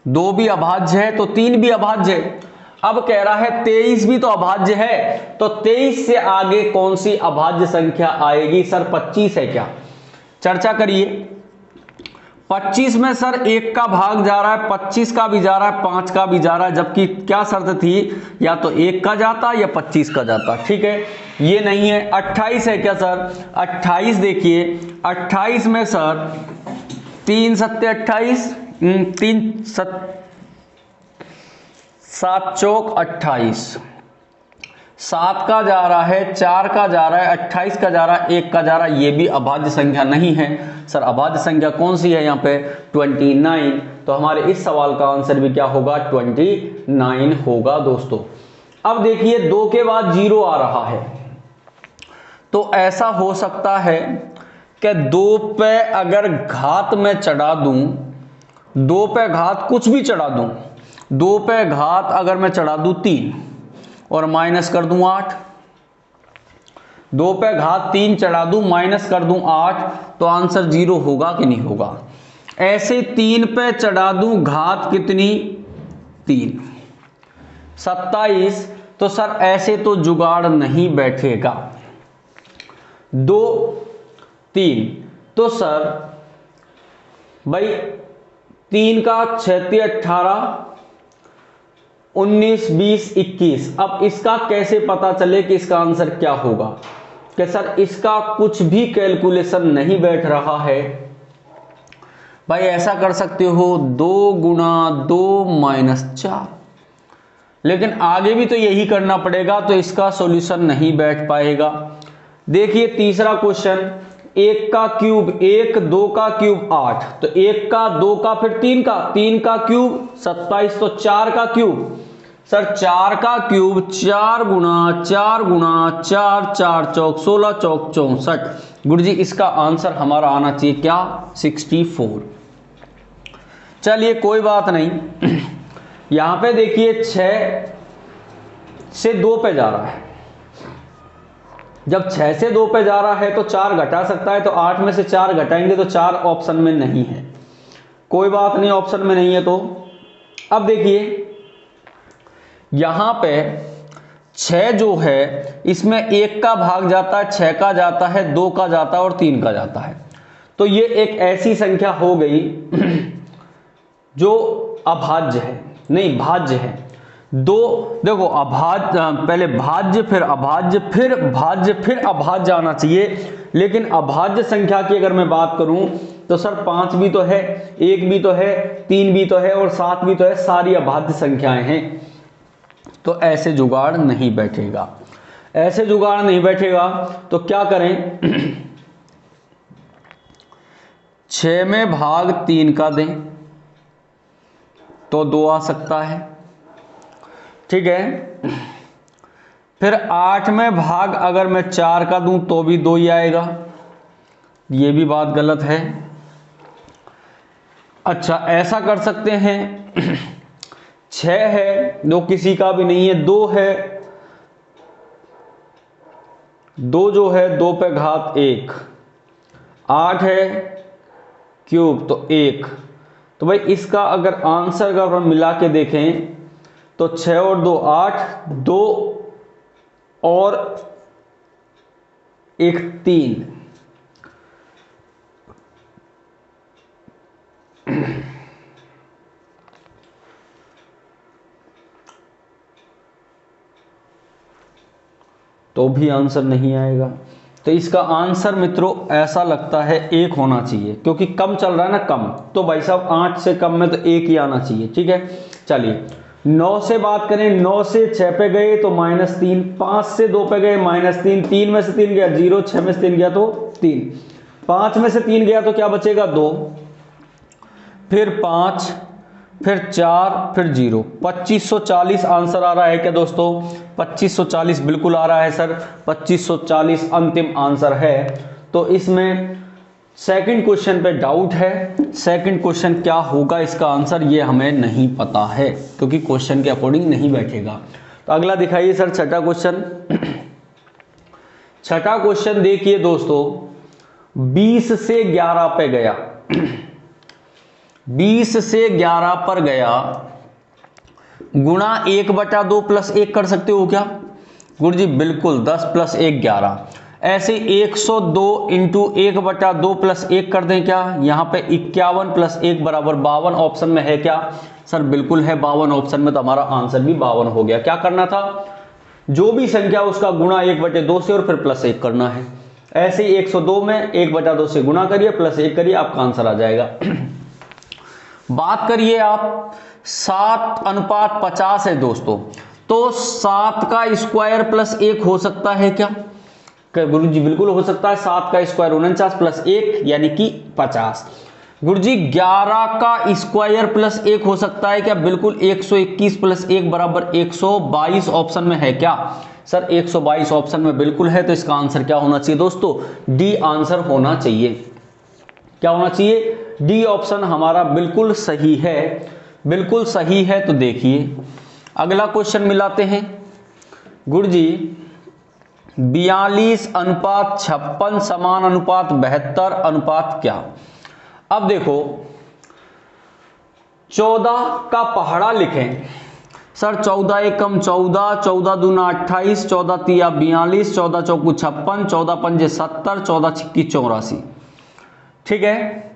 2 भी अभाज्य है तो 3 भी अभाज्य है। अब कह रहा है 23 भी तो अभाज्य है, तो 23 से आगे कौन सी अभाज्य संख्या आएगी? सर 25 है क्या? चर्चा करिए। 25 में सर 1 का भाग जा रहा है, 25 का भी जा रहा है, 5 का भी जा रहा है, जबकि क्या शर्त थी? या तो 1 का जाता या 25 का जाता। ठीक है, ये नहीं है। 28 है क्या सर? 28 देखिए, 28 में सर 3 सत्ते 28, 3 7 चौक 28, 7 का जा रहा है, 4 का जा रहा है, 28 का जा रहा है, 1 का जा रहा है, ये भी अभाज्य संख्या नहीं है। सर अभाज्य संख्या कौन सी है यहाँ पे? 29। तो हमारे इस सवाल का आंसर भी क्या होगा? 29 होगा दोस्तों। अब देखिए 2 के बाद 0 आ रहा है, तो ऐसा हो सकता है कि 2 पे अगर घात में चढ़ा दूं, 2 पे घात कुछ भी चढ़ा दूं, 2 पे घात अगर मैं चढ़ा दूं 3 और माइनस कर दूं 8, 2 पे घात 3 चढ़ा दूं माइनस कर दूं 8, तो आंसर 0 होगा कि नहीं होगा? ऐसे 3 पे चढ़ा दूं घात कितनी? 3, 27। तो सर ऐसे तो जुगाड़ नहीं बैठेगा। 2 3, तो सर भाई 3 का 6 18, 19 20 21। अब इसका कैसे पता चले कि इसका आंसर क्या होगा? कि सर इसका कुछ भी कैलकुलेशन नहीं बैठ रहा है। भाई ऐसा कर सकते हो 2 गुणा 2 माइनस 4, लेकिन आगे भी तो यही करना पड़ेगा, तो इसका सॉल्यूशन नहीं बैठ पाएगा। देखिए तीसरा क्वेश्चन, 1 का क्यूब 1, 2 का क्यूब 8, तो 1 का 2 का फिर 3 का, 3 का क्यूब 27, तो 4 का क्यूब। सर 4 का क्यूब 4 गुणा 4 गुणा 4, 4 चौक 16, चौक 64। गुरुजी इसका आंसर हमारा आना चाहिए क्या? 64। चलिए कोई बात नहीं। यहां पे देखिए 6 से 2 पे जा रहा है, जब 6 से 2 पे जा रहा है तो 4 घटा सकता है, तो 8 में से 4 घटाएंगे तो 4 ऑप्शन में नहीं है। कोई बात नहीं, ऑप्शन में नहीं है। तो अब देखिए यहां पे 6 जो है इसमें 1 का भाग जाता है, 6 का जाता है, 2 का जाता है और 3 का जाता है। तो ये एक ऐसी संख्या हो गई जो अभाज्य है, नहीं भाज्य है। 2 देखो अभाज्य, पहले भाज्य फिर अभाज्य फिर भाज्य फिर अभाज्य आना चाहिए। लेकिन अभाज्य संख्या की अगर मैं बात करूं तो सर 5 भी तो है, 1 भी तो है, 3 भी तो है और 7 भी तो है, सारी अभाज्य संख्याएं हैं। तो ऐसे जुगाड़ नहीं बैठेगा, ऐसे जुगाड़ नहीं बैठेगा। तो क्या करें? 6 में भाग 3 का दें तो 2 आ सकता है, ठीक है। फिर 8 में भाग अगर मैं 4 का दूं तो भी 2 ही आएगा, ये भी बात गलत है। अच्छा ऐसा कर सकते हैं 6 है, 2 किसी का भी नहीं है, 2 है, 2 जो है 2 पे घात 1, 8 है क्यूब तो 1। तो भाई इसका अगर आंसर का हम मिला के देखें तो 6 और 2 8, 2 और 1 3। तो भी आंसर नहीं आएगा। तो इसका आंसर मित्रों ऐसा लगता है 1 होना चाहिए, क्योंकि कम चल रहा है ना, कम। तो भाई साहब 8 से कम में तो 1 ही आना चाहिए, ठीक है। चलिए 9 से बात करें, 9 से 6 पे गए तो -3, 5 से 2 पे गए -3, 3 में से 3 गया 0, 6 में से 3 गया तो 3। 5 में से 3 गया तो क्या बचेगा 2, फिर 5, फिर 4, फिर 0। 2540 आंसर आ रहा है क्या दोस्तों? 2540 बिल्कुल आ रहा है सर, 2540 अंतिम आंसर है। तो इसमें सेकंड क्वेश्चन पे डाउट है। सेकंड क्वेश्चन क्या होगा इसका आंसर, ये हमें नहीं पता है क्योंकि क्वेश्चन के अकॉर्डिंग नहीं बैठेगा। तो अगला दिखाइए सर छठा क्वेश्चन। छठा क्वेश्चन देखिए दोस्तों, 20 से 11 पे गया 20 से 11 पर गया, गुणा 1/2 प्लस 1 कर सकते हो क्या गुरु जी? बिल्कुल, 10 प्लस 1 11। ऐसे 102 इंटू 1/2 प्लस 1 कर दें क्या? यहां पे 51 प्लस 1 बराबर 52। ऑप्शन में है क्या सर? बिल्कुल है 52 ऑप्शन में, तो हमारा आंसर भी 52 हो गया। क्या करना था? जो भी संख्या उसका गुणा 1/2 से और फिर प्लस 1 करना है। ऐसे ही 102 में 1/2 से गुणा करिए, प्लस 1 करिए, आपका आंसर आ जाएगा। बात करिए आप 7:50 है दोस्तों, तो 7 का स्क्वायर प्लस 1 हो सकता है क्या गुरु जी? बिल्कुल हो सकता है। 7 का स्क्वायर 49 प्लस 1 यानी कि 50। गुरु जी 11 का स्क्वायर प्लस 1 हो सकता है क्या? बिल्कुल, 121 प्लस 1 बराबर 122 ऑप्शन में है क्या सर? 122 ऑप्शन में बिल्कुल है। तो इसका आंसर क्या होना चाहिए दोस्तों? डी आंसर होना चाहिए। क्या होना चाहिए? डी ऑप्शन हमारा बिल्कुल सही है, बिल्कुल सही है। तो देखिए अगला क्वेश्चन मिलाते हैं गुरु जी। 42:56 समान अनुपात 72 अनुपात क्या? अब देखो 14 का पहाड़ा लिखें सर। 14 एकम 14, 14 दूना 28, 14 तिया 42, 14 चौकू 56, 14 पंजे 70, 14 छिक्की 84। ठीक है,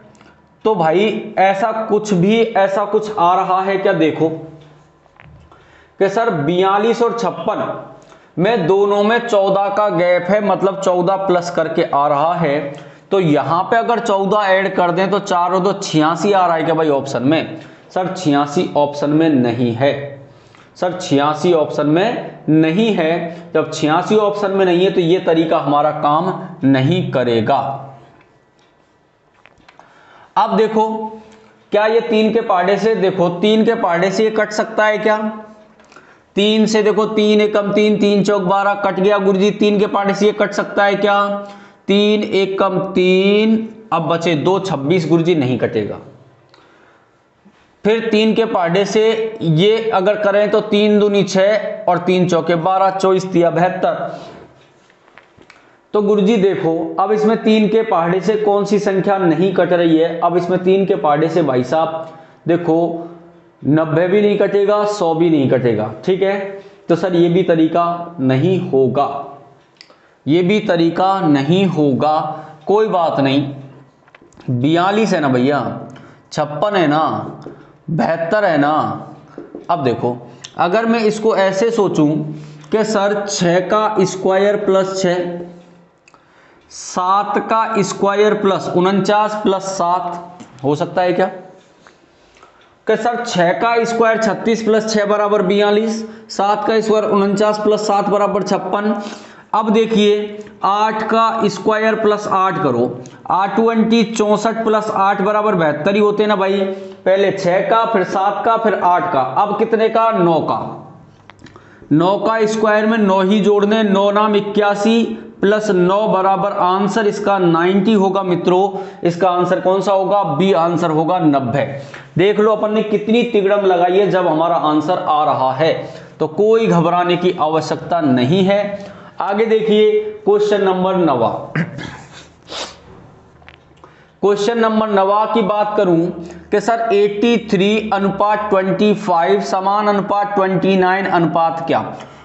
तो भाई ऐसा कुछ आ रहा है क्या? देखो कि सर 42 और 56 में दोनों में 14 का गैप है, मतलब 14 प्लस करके आ रहा है। तो यहां पे अगर 14 ऐड कर दें तो 4 और 2 86 आ रहा है क्या भाई ऑप्शन में? सर 86 ऑप्शन में नहीं है सर, 86 ऑप्शन में नहीं है। जब 86 ऑप्शन में नहीं है तो ये तरीका हमारा काम नहीं करेगा। अब देखो क्या ये 3 के पाड़े से, देखो 3 के पाड़े से ये कट सकता है क्या? 3 से देखो 3 एकम 3, 3 चौक 12 कट गया गुरु जी। 3 के पाड़े से ये कट सकता है क्या? 3 एकम 3, अब बचे 2 26 गुरु जी, नहीं कटेगा। फिर 3 के पाड़े से ये अगर करें तो 3 दूनी 6 और 3 चौके 12, 24 तिया 72। तो गुरुजी देखो अब इसमें 3 के पहाड़े से कौन सी संख्या नहीं कट रही है? अब इसमें 3 के पहाड़े से भाई साहब देखो 90 भी नहीं कटेगा, 100 भी नहीं कटेगा। ठीक है, तो सर ये भी तरीका नहीं होगा, ये भी तरीका नहीं होगा। कोई बात नहीं, 42 है ना भैया, 56 है ना, 72 है ना। अब देखो अगर मैं इसको ऐसे सोचूं कि सर 6 का स्क्वायर प्लस 6, 7 का स्क्वायर प्लस 49 प्लस 7 हो सकता है क्या? कि सर 6 का स्क्वायर 36 प्लस 6 बराबर 42, 7 का स्क्वायर 49 प्लस 7 बराबर 56। अब देखिए 8 का स्क्वायर प्लस 8 करो, 8 20 64 प्लस 8 बराबर 72 ही होते हैं ना भाई। पहले 6 का, फिर 7 का, फिर 8 का, अब कितने का? 9 का। 9 का स्क्वायर में 9 ही जोड़ने, 9 नाम 81 प्लस 9 बराबर आंसर इसका 90 होगा मित्रों। इसका आंसर कौन सा होगा? बी आंसर होगा 90। देख लो अपन ने कितनी तिगड़म लगाई है जब हमारा आंसर आ रहा है, तो कोई घबराने की आवश्यकता नहीं है। आगे देखिए क्वेश्चन नंबर 9। क्वेश्चन नंबर 9 की बात करूं कि सर 83 अनुपात 25 समान अनुपात 29 अनुपात क्या?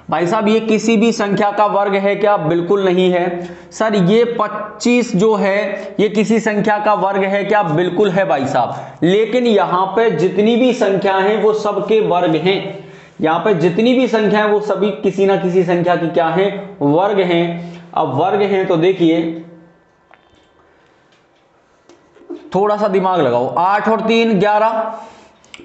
भाई साहब ये किसी भी संख्या का वर्ग है क्या? बिल्कुल नहीं है। सर ये 25 जो है ये किसी संख्या का वर्ग है क्या? बिल्कुल है भाई साहब। लेकिन यहां पे जितनी भी संख्या है वो सबके वर्ग हैं। यहां पे जितनी भी संख्या है वो सभी किसी ना किसी संख्या की क्या है? वर्ग हैं। अब वर्ग हैं तो देखिए थोड़ा सा दिमाग लगाओ। 8 और 3 11,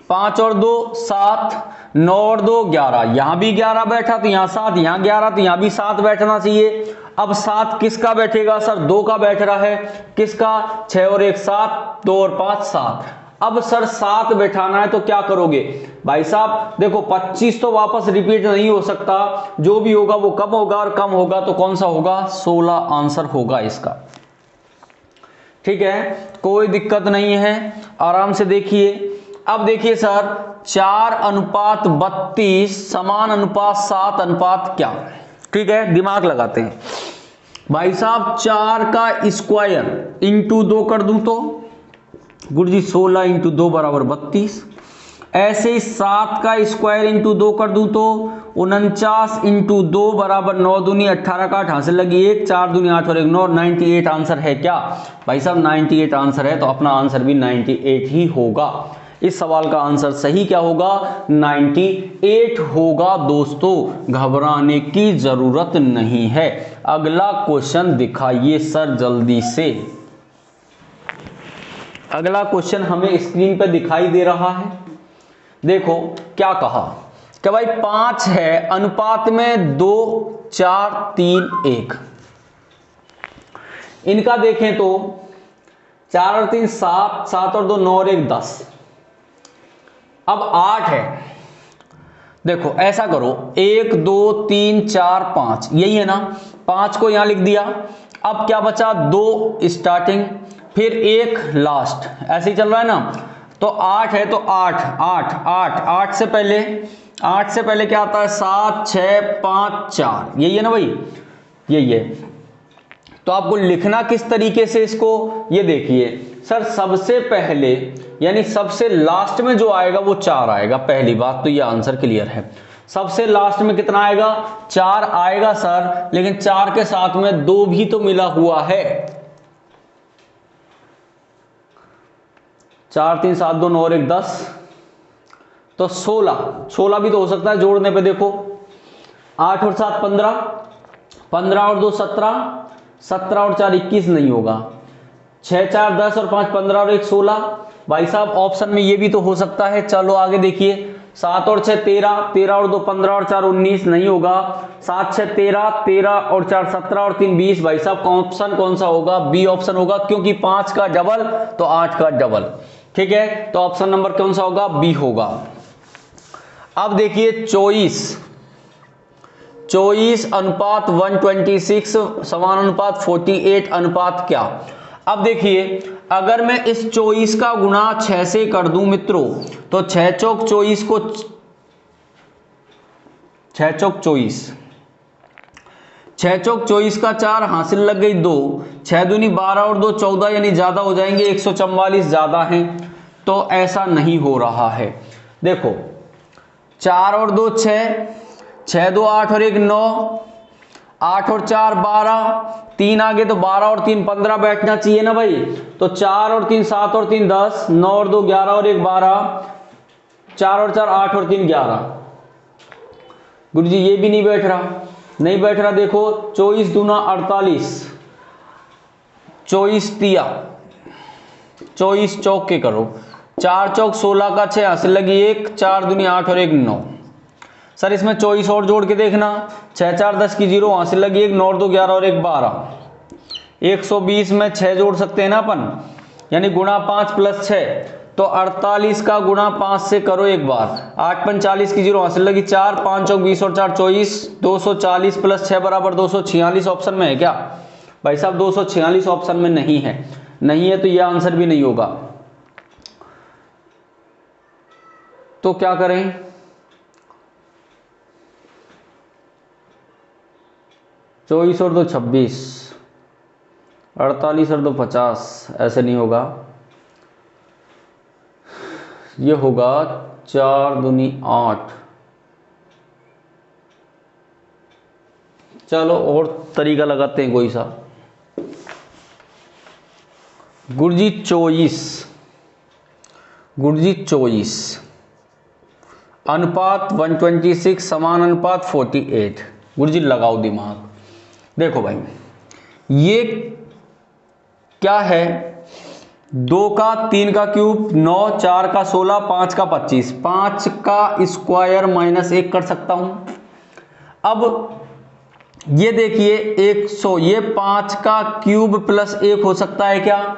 5 और 2 7, 9 और 2 11, यहां भी 11 बैठा तो यहां 7, यहां 11 तो यहां भी 7 बैठना चाहिए। अब 7 किसका बैठेगा सर? 2 का बैठ रहा है। किसका? 6 और 1 7, 2 और 5 7। अब सर 7 बैठाना है तो क्या करोगे भाई साहब? देखो 25 तो वापस रिपीट नहीं हो सकता, जो भी होगा वो कम होगा, और कम होगा तो कौन सा होगा? 16 आंसर होगा इसका। ठीक है, कोई दिक्कत नहीं है, आराम से देखिए। अब देखिए सर 4:32 समान अनुपात 7 अनुपात क्या? ठीक है, दिमाग लगाते हैं भाई साहब। 4 का स्क्वायर इंटू 2 कर दूं तो गुरु जी 16 इंटू 2 बराबर 32। ऐसे ही 7 का स्क्वायर इंटू 2 कर दूं तो 49 इंटू 2 बराबर 9 दूनी 18 का 8 हासिल लगी 1, 4 दूनी 8 और 1 9, 98 आंसर है क्या भाई साहब? 98 आंसर है, तो अपना आंसर भी 98 ही होगा। इस सवाल का आंसर सही क्या होगा? 98 होगा दोस्तों, घबराने की जरूरत नहीं है। अगला क्वेश्चन दिखाइए सर जल्दी से। अगला क्वेश्चन हमें स्क्रीन पर दिखाई दे रहा है। देखो क्या कहा कि भाई 5 है अनुपात में 2 4 3 1। इनका देखें तो 4 और 3 7, 7 और 2 9 और 1 10। अब 8 है, देखो ऐसा करो 1 2 3 4 5, यही है ना? 5 को यहां लिख दिया। अब क्या बचा? 2 स्टार्टिंग, फिर 1 लास्ट, ऐसे ही चल रहा है ना? तो 8 है तो 8 8 8 8 से पहले, 8 से पहले क्या आता है? 7 6 5 4, यही है ना भाई? यही है। तो आपको लिखना किस तरीके से इसको, ये देखिए सर, सबसे पहले यानी सबसे लास्ट में जो आएगा वो 4 आएगा। पहली बात तो ये आंसर क्लियर है। सबसे लास्ट में कितना आएगा? 4 आएगा सर, लेकिन 4 के साथ में 2 भी तो मिला हुआ है। 4 3 7 2 9 और 1 10, तो 16 भी तो हो सकता है जोड़ने पे। देखो 8 और 7 15, 15 और 2 17, 17 और 4 21 नहीं होगा। 6 4 10 और 5 15 और 1 16। भाई साहब ऑप्शन में ये भी तो हो सकता है। चलो आगे देखिए, 7 और 6 13, 13 और 2 15 और 4 19 नहीं होगा। 7 6 13, 13 और 4 17 और 3 20। भाई साहब ऑप्शन कौन सा होगा? बी ऑप्शन होगा, क्योंकि 5 का डबल तो 8 का डबल। ठीक है, तो ऑप्शन नंबर कौन सा होगा? बी होगा। अब देखिए 24 अनुपात 126 समान अनुपात 48 अनुपात क्या? अब देखिए अगर मैं इस 24 का गुणा 6 से कर दूं मित्रों, तो 6 चौक 24 को 6 चौक 24, 6 चौक 24 का 4 हासिल लग गई 2, 6 दूनी 12 और 2 14, यानी ज्यादा हो जाएंगे 144 ज्यादा हैं, तो ऐसा नहीं हो रहा है। देखो 4 और 2 6, 6 2 8 और 1 9, 8 और 4 12, 3 आगे तो 12 और 3 15 बैठना चाहिए ना भाई। तो 4 और 3 7 और 3 10, 9 और 2 11 और 1 12, 4 और 4 8 और 3 11। गुरु जी ये भी नहीं बैठ रहा, नहीं बैठ रहा। देखो 24 दूना 48, 24 तिया 24 चौक के करो, 4 चौक 16 का 6 हासिल लगी 1, 4 दूनी 8 और 1 9। सर इसमें 24 और जोड़ के देखना, 6 4 10 की 0 हासिल लगी 1, 9 और 2 11 और 1 12। 120 में 6 जोड़ सकते हैं ना अपन, यानी गुणा 5 प्लस 6, तो 48 का गुणा 5 से करो एक बार। 8 5 40 की 0 हासिल लगी 4, 5 चौक 20 और 4 24, 240 प्लस 6 बराबर 246 ऑप्शन में है क्या? भाई साहब 246 ऑप्शन में नहीं है, नहीं है तो यह आंसर भी नहीं होगा। तो क्या करें? चौबीस और 2 26, 48 और 2 50, ऐसे नहीं होगा। ये होगा 4 दूनी 8। चलो और तरीका लगाते हैं कोई सा। गुरुजी 24 अनुपात 126 समान अनुपात 48। गुरुजी लगाओ दिमाग। देखो भाई ये क्या है? 2 का 3 का क्यूब 9, 4 का 16, 5 का 25, 5 का स्क्वायर माइनस 1 कर सकता हूं। अब ये देखिए 100, ये 5 का क्यूब प्लस 1 हो सकता है क्या?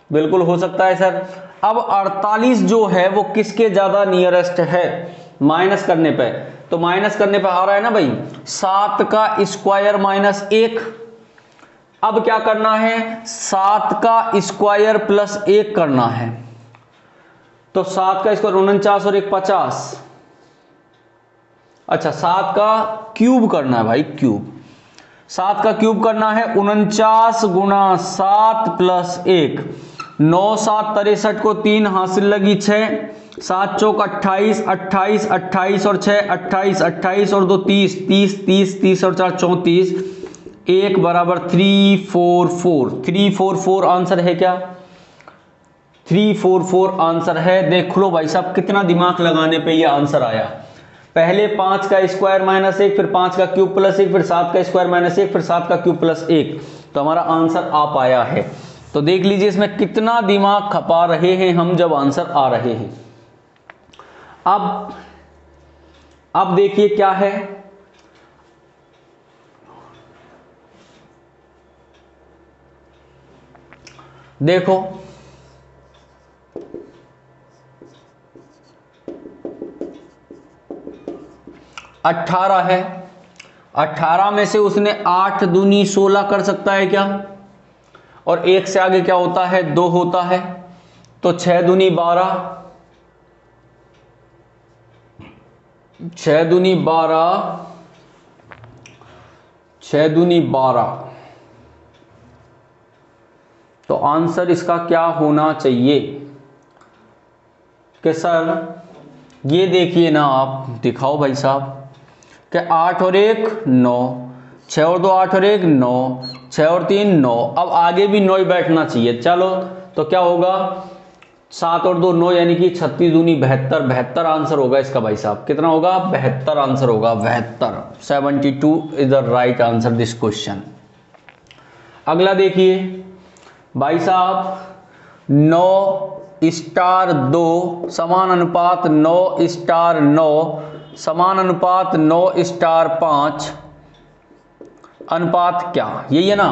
बिल्कुल हो सकता है सर। अब 48 जो है वो किसके ज्यादा नियरेस्ट है माइनस करने पे? तो माइनस करने पे आ रहा है ना भाई 7 का स्क्वायर माइनस 1। अब क्या करना है? 7 का स्क्वायर प्लस 1 करना है। तो 7 का स्क्वायर 49 और 1 50। अच्छा 7 का क्यूब करना है भाई, क्यूब 7 का क्यूब करना है। 49 गुना 7 प्लस 1, 9 7 63 को 3 हासिल लगी 6, 7 चौक 28, 28 28 और 6 28, 28 और 2 30, 30 30 30 और 4 34, 1 बराबर 344। 344 आंसर है क्या? 344 आंसर है। देख लो भाई साहब कितना दिमाग लगाने पे ये आंसर आया। पहले 5 का स्क्वायर माइनस 1, फिर 5 का क्यूब प्लस 1, फिर 7 का स्क्वायर माइनस 1, फिर 7 का क्यूब प्लस 1, तो हमारा आंसर आ पाया है। तो देख लीजिए इसमें कितना दिमाग खपा रहे हैं हम जब आंसर आ रहे हैं। अब देखिए क्या है, देखो 18 है, 18 में से उसने 8 दूनी 16 कर सकता है क्या? और 1 से आगे क्या होता है? 2 होता है। तो 6 दूनी 12, 6 दूनी 12, 6 दूनी 12। तो आंसर इसका क्या होना चाहिए कि सर ये देखिए ना, आप दिखाओ भाई साहब कि 8 और 1 9, 6 और 2 8 और 1 9, 6 और 3 9। अब आगे भी 9 ही बैठना चाहिए। चलो तो क्या होगा? 7 और 2 9 यानी कि 36 दूनी 72, 72 आंसर होगा इसका भाई साहब। कितना होगा? 72 आंसर होगा, 72। 72 is the right answer this question. अगला देखिए भाई साहब, 9 स्टार 2 समान अनुपात 9 स्टार 9 समान अनुपात 9 स्टार 5 अनुपात क्या? यही है ना।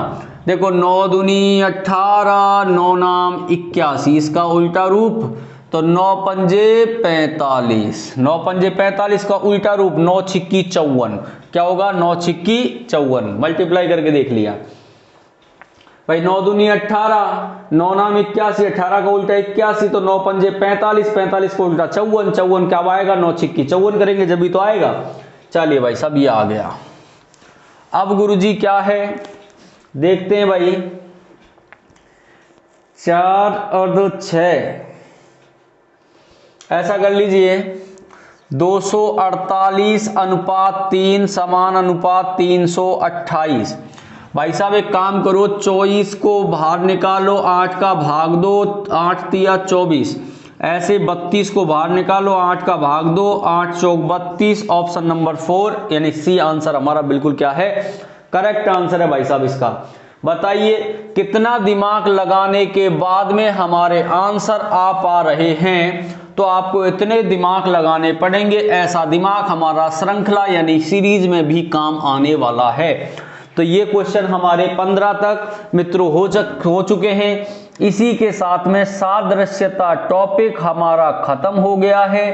देखो 9 दूनी 18, 9 नाम 81, इसका उल्टा रूप तो 9 पंजे 45, 9 पंजे 45 का उल्टा रूप 9 छिक्की 54। क्या होगा? 9 छिक्की 54। मल्टीप्लाई करके देख लिया भाई। 9 दूनी 18, 9 नाम 81, 18 का उल्टा 81, तो 9 पंजे 45, 45 का उल्टा 54, 54 क्या आएगा? 9 छिक्की 54 करेंगे जब भी तो आएगा। चलिए भाई सब ये आ गया। अब गुरुजी क्या है देखते हैं भाई। 4 और 2 6, ऐसा कर लीजिए 248 अनुपात 3 समान अनुपात 328। भाई साहब एक काम करो, 24 को बाहर निकालो, 8 का भाग दो, 8 तिया 24, ऐसे 32 को बाहर निकालो, 8 का भाग दो, 8 चौक 32। ऑप्शन नंबर 4 यानी सी आंसर हमारा बिल्कुल क्या है? करेक्ट आंसर है भाई साहब इसका। बताइए कितना दिमाग लगाने के बाद में हमारे आंसर आ पा रहे हैं। तो आपको इतने दिमाग लगाने पड़ेंगे, ऐसा दिमाग हमारा श्रृंखला यानी सीरीज में भी काम आने वाला है। तो ये क्वेश्चन हमारे 15 तक मित्रों हो चुके हैं। इसी के साथ में सादृश्यता टॉपिक हमारा खत्म हो गया है।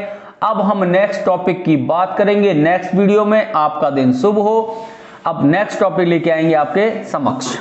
अब हम नेक्स्ट टॉपिक की बात करेंगे नेक्स्ट वीडियो में। आपका दिन शुभ हो। अब नेक्स्ट टॉपिक लेके आएंगे आपके समक्ष।